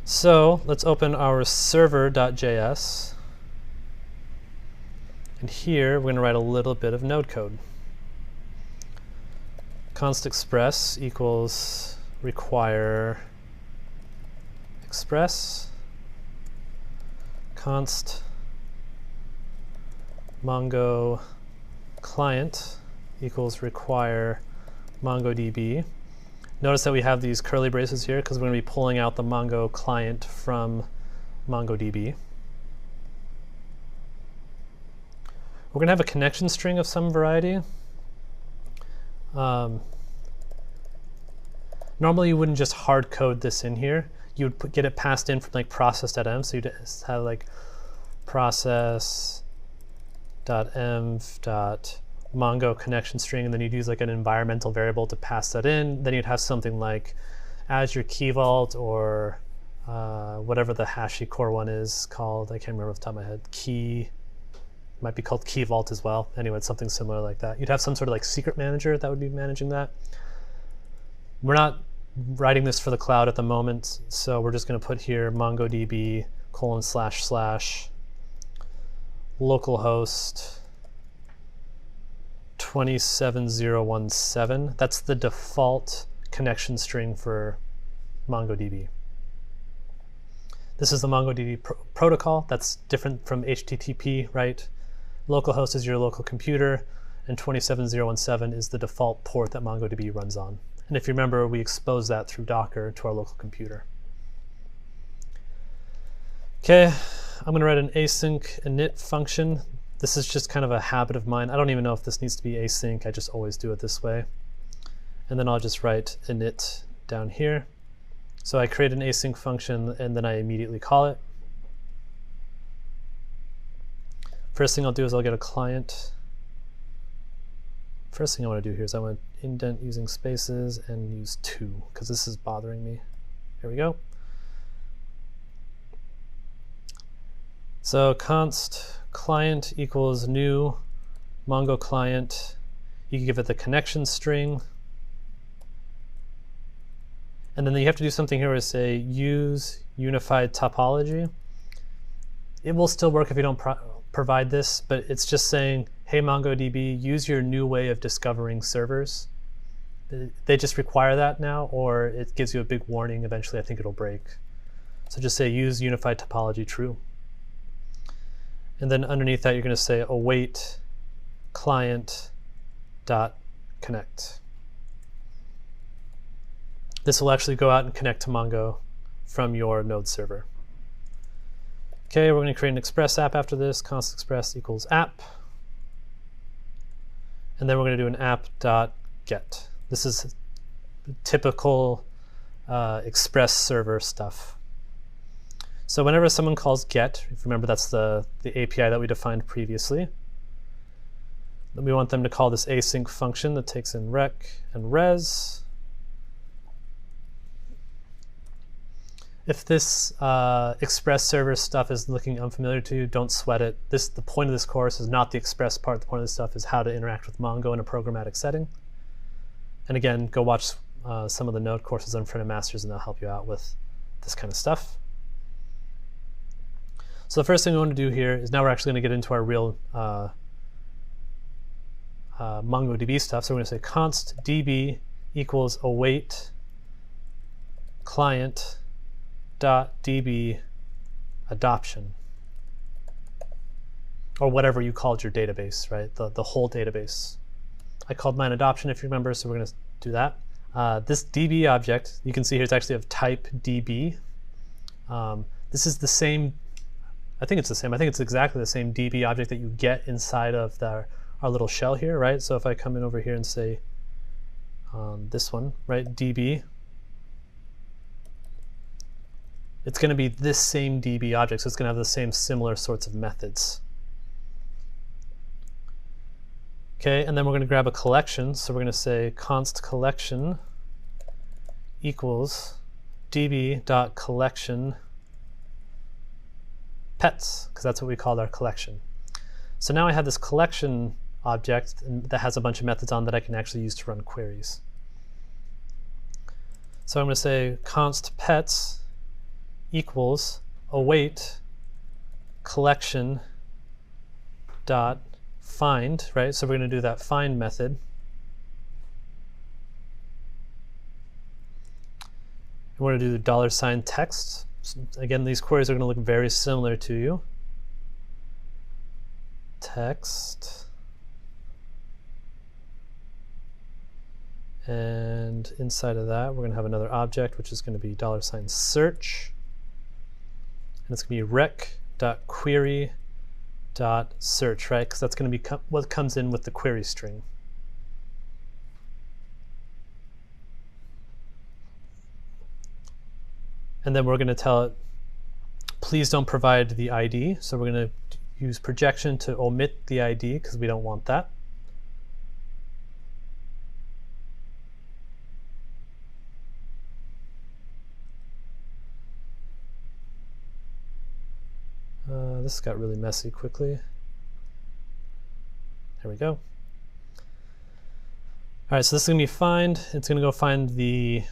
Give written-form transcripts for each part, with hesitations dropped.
So let's open our server.js. And here we're going to write a little bit of node code. Const express equals require express. Const Mongo client equals require MongoDB. Notice that we have these curly braces here because we're going to be pulling out the Mongo client from MongoDB. We're going to have a connection string of some variety. Normally you wouldn't just hard code this in here. You would get it passed in from like process.env, so you'd have like process.env.mongo connection string, and then you'd use like an environmental variable to pass that in. Then you'd have something like Azure Key Vault or whatever the HashiCorp one is called. I can't remember off the top of my head. Might be called Key Vault as well. Anyway, it's something similar like that. You'd have some sort of like secret manager that would be managing that. We're not writing this for the cloud at the moment, so we're just going to put here MongoDB : localhost 27017. That's the default connection string for MongoDB. This is the MongoDB protocol. That's different from HTTP, right? Localhost is your local computer, and 27017 is the default port that MongoDB runs on. And if you remember, we exposed that through Docker to our local computer. Okay, I'm going to write an async init function. This is just kind of a habit of mine. I don't even know if this needs to be async. I just always do it this way. And then I'll just write init down here. So I create an async function, and then I immediately call it. First thing I'll do is I'll get a client. First thing I want to do here is I want to indent using spaces and use 2, because this is bothering me. Here we go. So const client equals new Mongo client. You can give it the connection string. And then you have to do something here where say use unified topology. It will still work if you don't provide this, but it's just saying, hey MongoDB, use your new way of discovering servers. They just require that now, or it gives you a big warning. Eventually I think it'll break. So just say use unified topology true. And then underneath that you're going to say await client dot connect. This will actually go out and connect to Mongo from your node server. Okay, we're going to create an express app after this. Const express equals app. And then we're going to do an app.get. This is typical express server stuff. So whenever someone calls get, if you remember that's the API that we defined previously, then we want them to call this async function that takes in rec and res. If this express server stuff is looking unfamiliar to you, don't sweat it. The point of this course is not the express part. The point of this stuff is how to interact with Mongo in a programmatic setting. And again, go watch some of the Node courses on Front End Masters, and they'll help you out with this kind of stuff. So the first thing we want to do here is now we're actually going to get into our real MongoDB stuff. So we're going to say const db equals await client .db adoption, or whatever you called your database, right? The whole database. I called mine adoption, if you remember, so we're going to do that. This db object, you can see here, it's actually of type db. This is the same, I think it's the same, I think it's exactly the same db object that you get inside of our little shell here, right? So if I come in over here and say this one, right, db, it's going to be this same db object, so it's going to have the same similar sorts of methods. Okay, and then we're going to grab a collection, so we're going to say const collection equals db.collection pets, because that's what we called our collection. So now I have this collection object that has a bunch of methods on that I can actually use to run queries. So I'm going to say const pets equals await collection dot find, right? So we're going to do that find method. And we're going to do the $text. So again, these queries are going to look very similar to you. Text. And inside of that, we're going to have another object, which is going to be $search. And it's going to be rec.query.search, right? Because that's going to be what comes in with the query string. And then we're going to tell it, please don't provide the ID. So we're going to use projection to omit the ID because we don't want that. This got really messy quickly. There we go. All right, so this is going to be find. It's going to go find the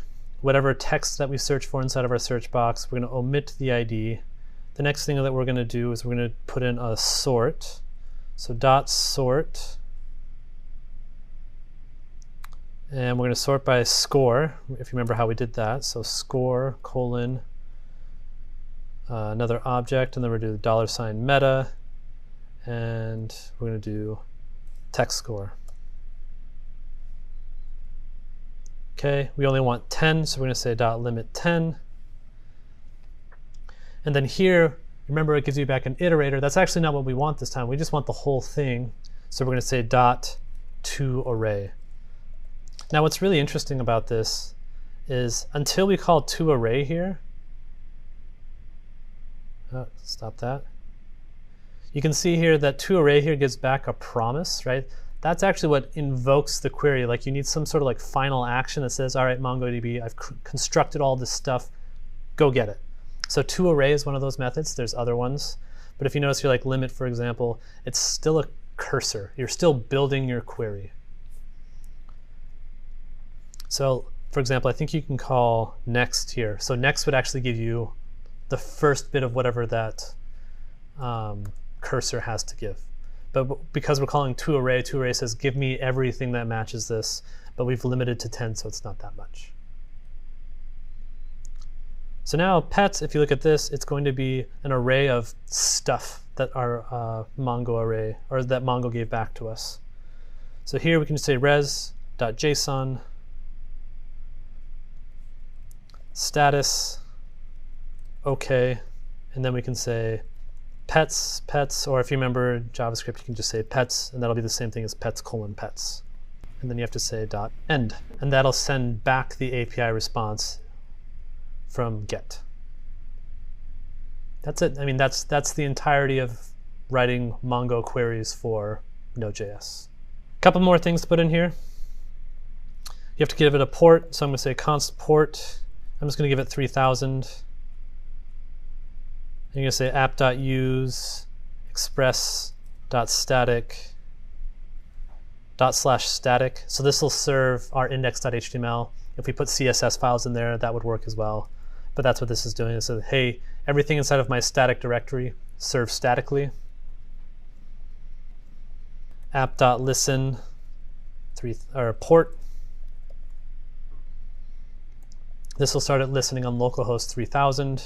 whatever text that we search for inside of our search box. We're going to omit the ID. The next thing that we're going to do is we're going to put in a sort. So .sort. And we're going to sort by score, if you remember how we did that. So score colon another object, and then we're going to do the $meta, and we're going to do text score. Okay, we only want 10, so we're going to say .limit 10. And then here, remember it gives you back an iterator. That's actually not what we want this time. We just want the whole thing. So we're going to say .toArray. Now what's really interesting about this is until we call toArray here, stop that. You can see here that toArray here gives back a promise, right? That's actually what invokes the query. Like you need some sort of like final action that says, all right, MongoDB, I've constructed all this stuff, go get it. So toArray is one of those methods. There's other ones. But if you notice here, like limit, for example, it's still a cursor. You're still building your query. So for example, I think you can call next here. So next would actually give you the first bit of whatever that cursor has to give. But because we're calling toArray, toArray says give me everything that matches this, but we've limited to 10, so it's not that much. So now pets, if you look at this, it's going to be an array of stuff that our Mongo array, or that Mongo gave back to us. So here we can say res.json status OK, and then we can say pets, or if you remember JavaScript, you can just say pets, and that'll be the same thing as pets:pets. And then you have to say .end, and that'll send back the API response from get. That's it. I mean, that's the entirety of writing Mongo queries for Node.js. A couple more things to put in here. You have to give it a port, so I'm going to say const port. I'm just going to give it 3000. You're going to say app.use express.static /static. So this will serve our index.html. If we put CSS files in there, that would work as well. But that's what this is doing. It says, hey, everything inside of my static directory serves statically. App.listen port. This will start at listening on localhost 3000.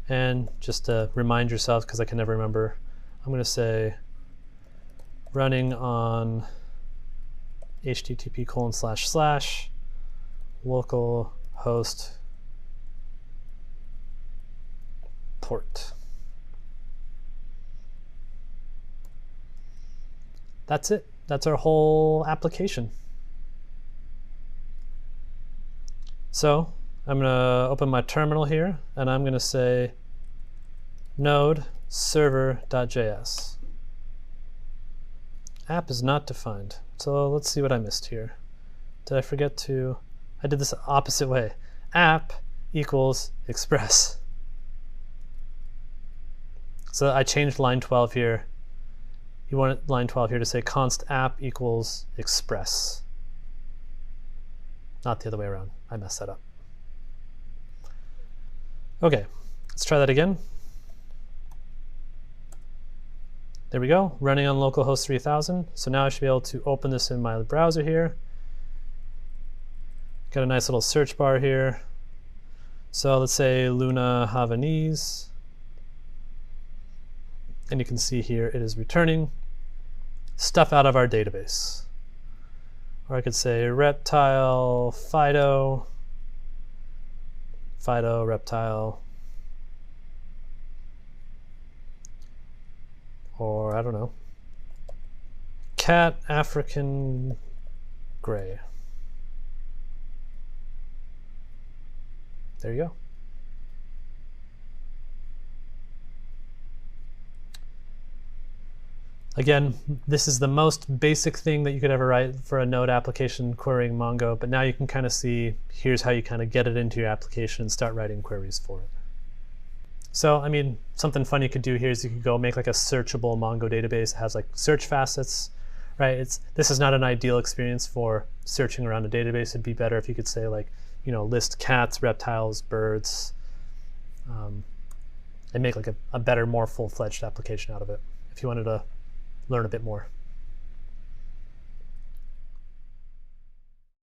And just to remind yourself, because I can never remember, I'm going to say running on http://localhost port. That's it. That's our whole application. So I'm going to open my terminal here, and I'm going to say node server.js. App is not defined. So let's see what I missed here. Did I forget to? I did this opposite way. App equals express. So I changed line 12 here. You want line 12 here to say const app equals express. Not the other way around. I messed that up. Okay, let's try that again. There we go, running on localhost 3000. So now I should be able to open this in my browser here. Got a nice little search bar here. So let's say Luna Havanese. And you can see here it is returning stuff out of our database. Or I could say reptile, Fido, reptile. Or I don't know, cat, African gray. There you go. Again, this is the most basic thing that you could ever write for a Node application querying Mongo, but now you can kind of see, here's how you kind of get it into your application and start writing queries for it. So, I mean, something fun you could do here is you could go make like a searchable Mongo database that has like search facets, right? This is not an ideal experience for searching around a database. It'd be better if you could say like, you know, list cats, reptiles, birds, and make like a better, more full-fledged application out of it if you wanted to learn a bit more.